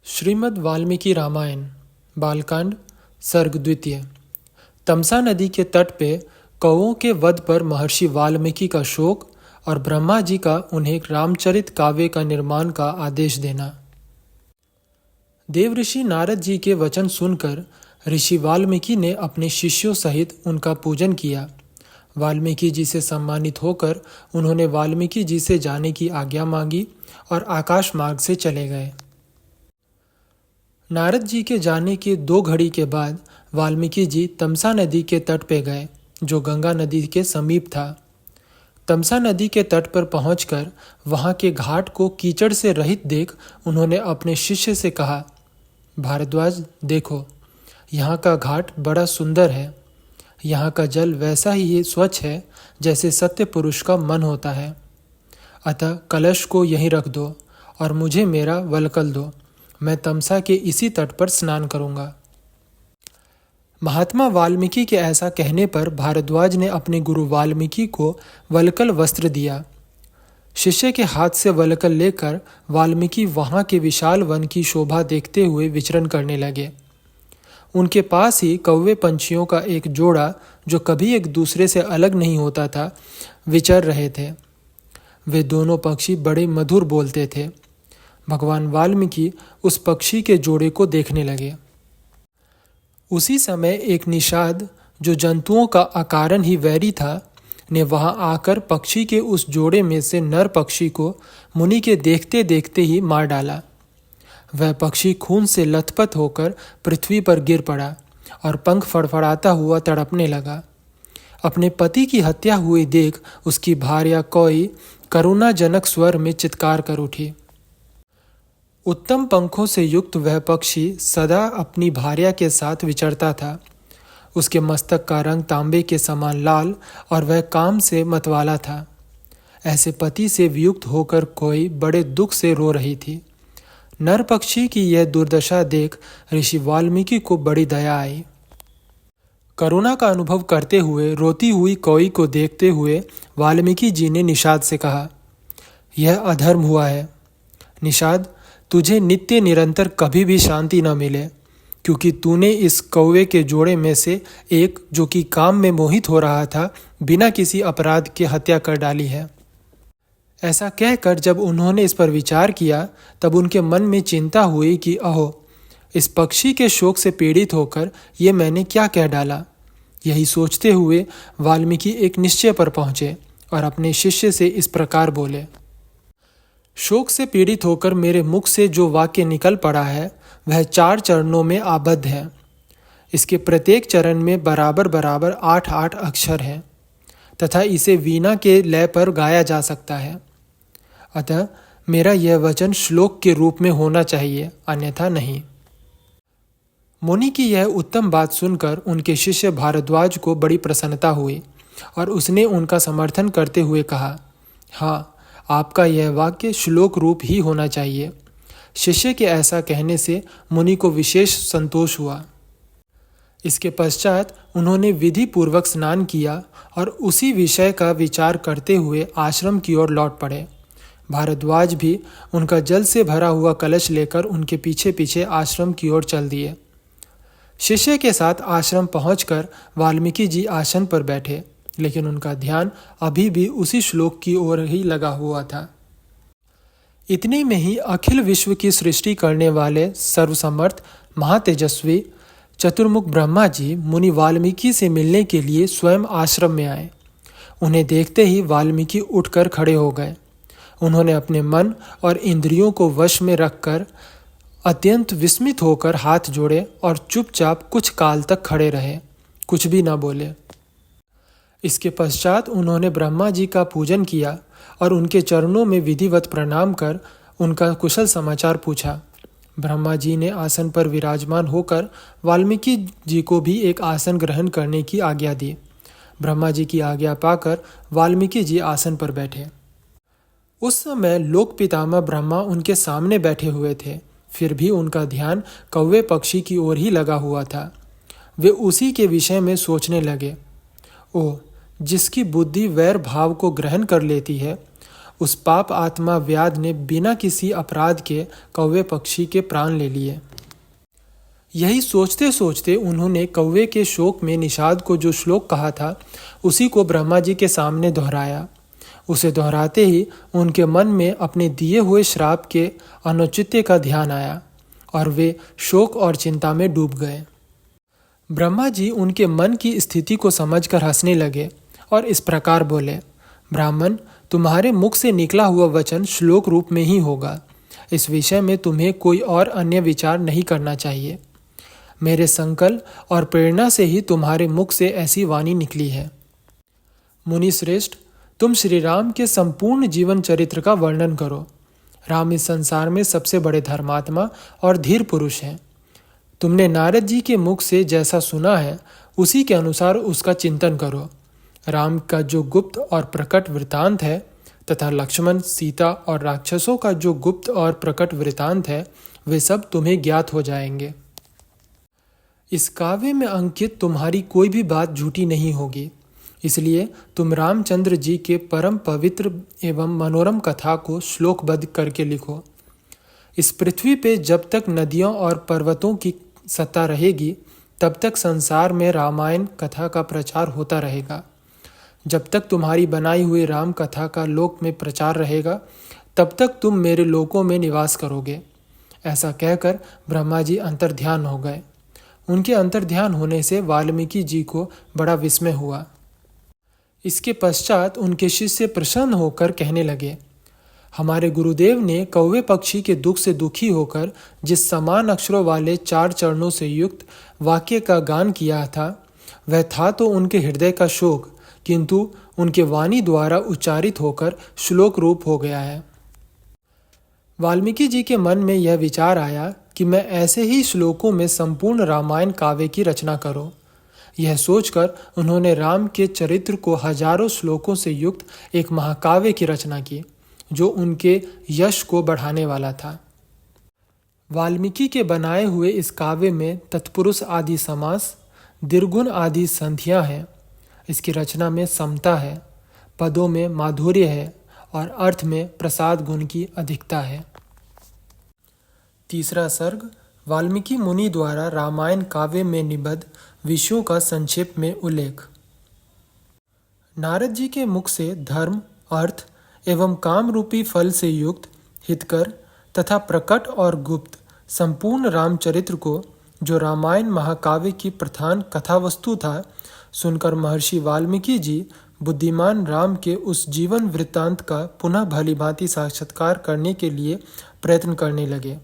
श्रीमद् वाल्मीकि रामायण बालकांड सर्ग द्वितीय। तमसा नदी के तट पे कौओं के वध पर महर्षि वाल्मीकि का शोक और ब्रह्मा जी का उन्हें रामचरित काव्य का निर्माण का आदेश देना। देव ऋषि नारद जी के वचन सुनकर ऋषि वाल्मीकि ने अपने शिष्यों सहित उनका पूजन किया। वाल्मीकि जी से सम्मानित होकर उन्होंने वाल्मीकि जी से जाने की आज्ञा मांगी और आकाश मार्ग से चले गए। नारद जी के जाने के 2 घड़ी के बाद वाल्मीकि जी तमसा नदी के तट पे गए, जो गंगा नदी के समीप था। तमसा नदी के तट पर पहुंचकर वहां के घाट को कीचड़ से रहित देख उन्होंने अपने शिष्य से कहा, भारद्वाज देखो, यहाँ का घाट बड़ा सुंदर है। यहाँ का जल वैसा ही स्वच्छ है जैसे सत्य पुरुष का मन होता है। अतः कलश को यहीं रख दो और मुझे मेरा वलकल दो। मैं तमसा के इसी तट पर स्नान करूंगा। महात्मा वाल्मीकि के ऐसा कहने पर भारद्वाज ने अपने गुरु वाल्मीकि को वलकल वस्त्र दिया। शिष्य के हाथ से वलकल लेकर वाल्मीकि वहां के विशाल वन की शोभा देखते हुए विचरण करने लगे। उनके पास ही कौवे पंछियों का एक जोड़ा, जो कभी एक दूसरे से अलग नहीं होता था, विचर रहे थे। वे दोनों पक्षी बड़े मधुर बोलते थे। भगवान वाल्मीकि उस पक्षी के जोड़े को देखने लगे। उसी समय एक निषाद, जो जंतुओं का अकारण ही वैरी था, ने वहां आकर पक्षी के उस जोड़े में से नर पक्षी को मुनि के देखते देखते ही मार डाला। वह पक्षी खून से लथपथ होकर पृथ्वी पर गिर पड़ा और पंख फड़फड़ाता हुआ तड़पने लगा। अपने पति की हत्या हुई देख उसकी भार्या कोई करुणाजनक स्वर में चित्कार कर उठी। उत्तम पंखों से युक्त वह पक्षी सदा अपनी भार्या के साथ विचरता था। उसके मस्तक का रंग तांबे के समान लाल और वह काम से मतवाला था। ऐसे पति से वियुक्त होकर कोई बड़े दुख से रो रही थी। नर पक्षी की यह दुर्दशा देख ऋषि वाल्मीकि को बड़ी दया आई। करुणा का अनुभव करते हुए रोती हुई कोई को देखते हुए वाल्मीकि जी ने निषाद से कहा, यह अधर्म हुआ है। निषाद, तुझे नित्य निरंतर कभी भी शांति न मिले, क्योंकि तूने इस कौवे के जोड़े में से एक, जो कि काम में मोहित हो रहा था, बिना किसी अपराध के हत्या कर डाली है। ऐसा कहकर जब उन्होंने इस पर विचार किया, तब उनके मन में चिंता हुई कि अहो, इस पक्षी के शोक से पीड़ित होकर ये मैंने क्या कह डाला। यही सोचते हुए वाल्मीकि एक निश्चय पर पहुंचे और अपने शिष्य से इस प्रकार बोले, शोक से पीड़ित होकर मेरे मुख से जो वाक्य निकल पड़ा है, वह 4 चरणों में आबद्ध है। इसके प्रत्येक चरण में बराबर बराबर 8-8 अक्षर हैं तथा इसे वीणा के लय पर गाया जा सकता है। अतः मेरा यह वचन श्लोक के रूप में होना चाहिए, अन्यथा नहीं। मुनि की यह उत्तम बात सुनकर उनके शिष्य भारद्वाज को बड़ी प्रसन्नता हुई और उसने उनका समर्थन करते हुए कहा, हाँ, आपका यह वाक्य श्लोक रूप ही होना चाहिए। शिष्य के ऐसा कहने से मुनि को विशेष संतोष हुआ। इसके पश्चात उन्होंने विधि पूर्वक स्नान किया और उसी विषय का विचार करते हुए आश्रम की ओर लौट पड़े। भारद्वाज भी उनका जल से भरा हुआ कलश लेकर उनके पीछे पीछे आश्रम की ओर चल दिए। शिष्य के साथ आश्रम पहुंचकर वाल्मीकि जी आसन पर बैठे, लेकिन उनका ध्यान अभी भी उसी श्लोक की ओर ही लगा हुआ था। इतने में ही अखिल विश्व की सृष्टि करने वाले सर्वसमर्थ महातेजस्वी चतुर्मुख ब्रह्मा जी मुनि वाल्मीकि से मिलने के लिए स्वयं आश्रम में आए। उन्हें देखते ही वाल्मीकि उठकर खड़े हो गए। उन्होंने अपने मन और इंद्रियों को वश में रखकर अत्यंत विस्मित होकर हाथ जोड़े और चुपचाप कुछ काल तक खड़े रहे, कुछ भी न बोले। इसके पश्चात उन्होंने ब्रह्मा जी का पूजन किया और उनके चरणों में विधिवत प्रणाम कर उनका कुशल समाचार पूछा। ब्रह्मा जी ने आसन पर विराजमान होकर वाल्मीकि जी को भी एक आसन ग्रहण करने की आज्ञा दी। ब्रह्मा जी की आज्ञा पाकर वाल्मीकि जी आसन पर बैठे। उस समय लोक पितामह ब्रह्मा उनके सामने बैठे हुए थे, फिर भी उनका ध्यान कौवे पक्षी की ओर ही लगा हुआ था। वे उसी के विषय में सोचने लगे। ओह, जिसकी बुद्धि वैर भाव को ग्रहण कर लेती है, उस पाप आत्मा व्याध ने बिना किसी अपराध के कौवे पक्षी के प्राण ले लिए। यही सोचते सोचते उन्होंने कौवे के शोक में निषाद को जो श्लोक कहा था उसी को ब्रह्मा जी के सामने दोहराया। उसे दोहराते ही उनके मन में अपने दिए हुए श्राप के अनुचित्य का ध्यान आया और वे शोक और चिंता में डूब गए। ब्रह्मा जी उनके मन की स्थिति को समझकर हंसने लगे और इस प्रकार बोले, ब्राह्मण, तुम्हारे मुख से निकला हुआ वचन श्लोक रूप में ही होगा। इस विषय में तुम्हें कोई और अन्य विचार नहीं करना चाहिए। मेरे संकल्प और प्रेरणा से ही तुम्हारे मुख से ऐसी वाणी निकली है। मुनि श्रेष्ठ, तुम श्री राम के संपूर्ण जीवन चरित्र का वर्णन करो। राम इस संसार में सबसे बड़े धर्मात्मा और धीर पुरुष हैं। तुमने नारद जी के मुख से जैसा सुना है उसी के अनुसार उसका चिंतन करो। राम का जो गुप्त और प्रकट वृतांत है तथा लक्ष्मण, सीता और राक्षसों का जो गुप्त और प्रकट वृतांत है वे सब तुम्हें ज्ञात हो जाएंगे। इस काव्य में अंकित तुम्हारी कोई भी बात झूठी नहीं होगी, इसलिए तुम रामचंद्र जी के परम पवित्र एवं मनोरम कथा को श्लोकबद्ध करके लिखो। इस पृथ्वी पे जब तक नदियों और पर्वतों की सत्ता रहेगी तब तक संसार में रामायण कथा का प्रचार होता रहेगा। जब तक तुम्हारी बनाई हुई राम कथा का लोक में प्रचार रहेगा तब तक तुम मेरे लोकों में निवास करोगे। ऐसा कहकर ब्रह्मा जी अंतर्ध्यान हो गए। उनके अंतर्ध्यान होने से वाल्मीकि जी को बड़ा विस्मय हुआ। इसके पश्चात उनके शिष्य प्रसन्न होकर कहने लगे, हमारे गुरुदेव ने कौवे पक्षी के दुख से दुखी होकर जिस समान अक्षरों वाले 4 चरणों से युक्त वाक्य का गान किया था वह था तो उनके हृदय का शोक, किंतु उनके वाणी द्वारा उच्चारित होकर श्लोक रूप हो गया है। वाल्मीकि जी के मन में यह विचार आया कि मैं ऐसे ही श्लोकों में संपूर्ण रामायण काव्य की रचना करूं। यह सोचकर उन्होंने राम के चरित्र को हजारों श्लोकों से युक्त एक महाकाव्य की रचना की जो उनके यश को बढ़ाने वाला था। वाल्मीकि के बनाए हुए इस काव्य में तत्पुरुष आदि समास, दीर्घुण आदि संधियां हैं। इसकी रचना में समता है, पदों में माधुर्य है और अर्थ में प्रसाद गुण की अधिकता है। तीसरा सर्ग वाल्मीकि मुनि द्वारा रामायण काव्य में निबद्ध विषयों का संक्षेप में उल्लेख। नारद जी के मुख से धर्म, अर्थ एवं काम रूपी फल से युक्त हितकर तथा प्रकट और गुप्त संपूर्ण रामचरित्र को, जो रामायण महाकाव्य की प्रधान कथा वस्तु था, सुनकर महर्षि वाल्मीकि जी बुद्धिमान राम के उस जीवन वृत्तांत का पुनः भलीभांति साक्षात्कार करने के लिए प्रयत्न करने लगे।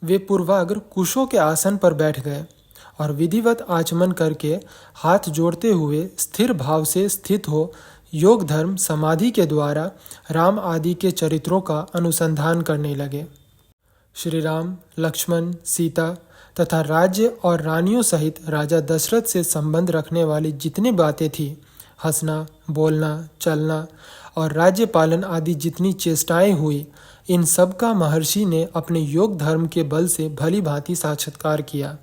वे पूर्वाग्र कुशों के आसन पर बैठ गए और विधिवत आचमन करके हाथ जोड़ते हुए स्थिर भाव से स्थित हो योग धर्म समाधि के द्वारा राम आदि के चरित्रों का अनुसंधान करने लगे। श्री राम, लक्ष्मण, सीता तथा राज्य और रानियों सहित राजा दशरथ से संबंध रखने वाली जितनी बातें थी, हंसना, बोलना, चलना और राज्य पालन आदि जितनी चेष्टाएं हुई, इन सब का महर्षि ने अपने योग धर्म के बल से भली भांति साक्षात्कार किया।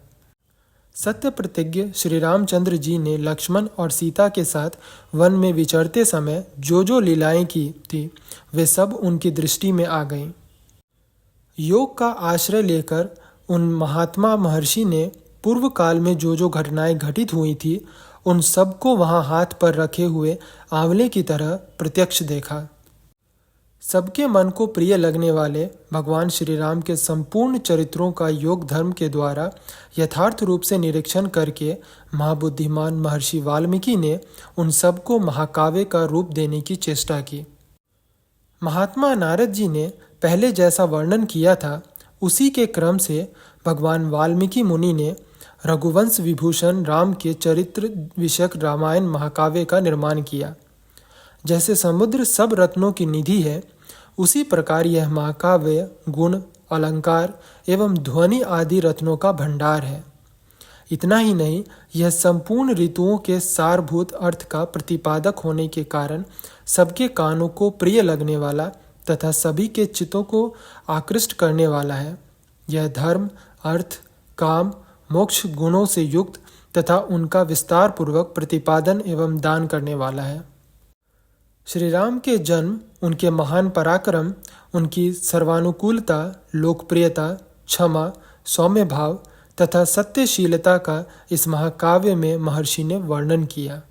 सत्य प्रतिज्ञ श्री रामचंद्र जी ने लक्ष्मण और सीता के साथ वन में विचरते समय जो जो लीलाएं की थी वे सब उनकी दृष्टि में आ गईं। योग का आश्रय लेकर उन महात्मा महर्षि ने पूर्व काल में जो जो घटनाएं घटित हुई थी उन सब को वहां हाथ पर रखे हुए आंवले की तरह प्रत्यक्ष देखा। सबके मन को प्रिय लगने वाले भगवान श्री राम के संपूर्ण चरित्रों का योग धर्म के द्वारा यथार्थ रूप से निरीक्षण करके महाबुद्धिमान महर्षि वाल्मीकि ने उन सबको महाकाव्य का रूप देने की चेष्टा की। महात्मा नारद जी ने पहले जैसा वर्णन किया था उसी के क्रम से भगवान वाल्मीकि मुनि ने रघुवंश विभूषण राम के चरित्र विषयक रामायण महाकाव्य का निर्माण किया। जैसे समुद्र सब रत्नों की निधि है, उसी प्रकार यह महाकाव्य गुण, अलंकार एवं ध्वनि आदि रत्नों का भंडार है। इतना ही नहीं, यह संपूर्ण ऋतुओं के सारभूत अर्थ का प्रतिपादक होने के कारण सबके कानों को प्रिय लगने वाला तथा सभी के चित्तों को आकृष्ट करने वाला है। यह धर्म, अर्थ, काम, मोक्ष गुणों से युक्त तथा उनका विस्तार पूर्वक प्रतिपादन एवं दान करने वाला है। श्री राम के जन्म, उनके महान पराक्रम, उनकी सर्वानुकूलता, लोकप्रियता, क्षमा, सौम्य भाव तथा सत्यशीलता का इस महाकाव्य में महर्षि ने वर्णन किया।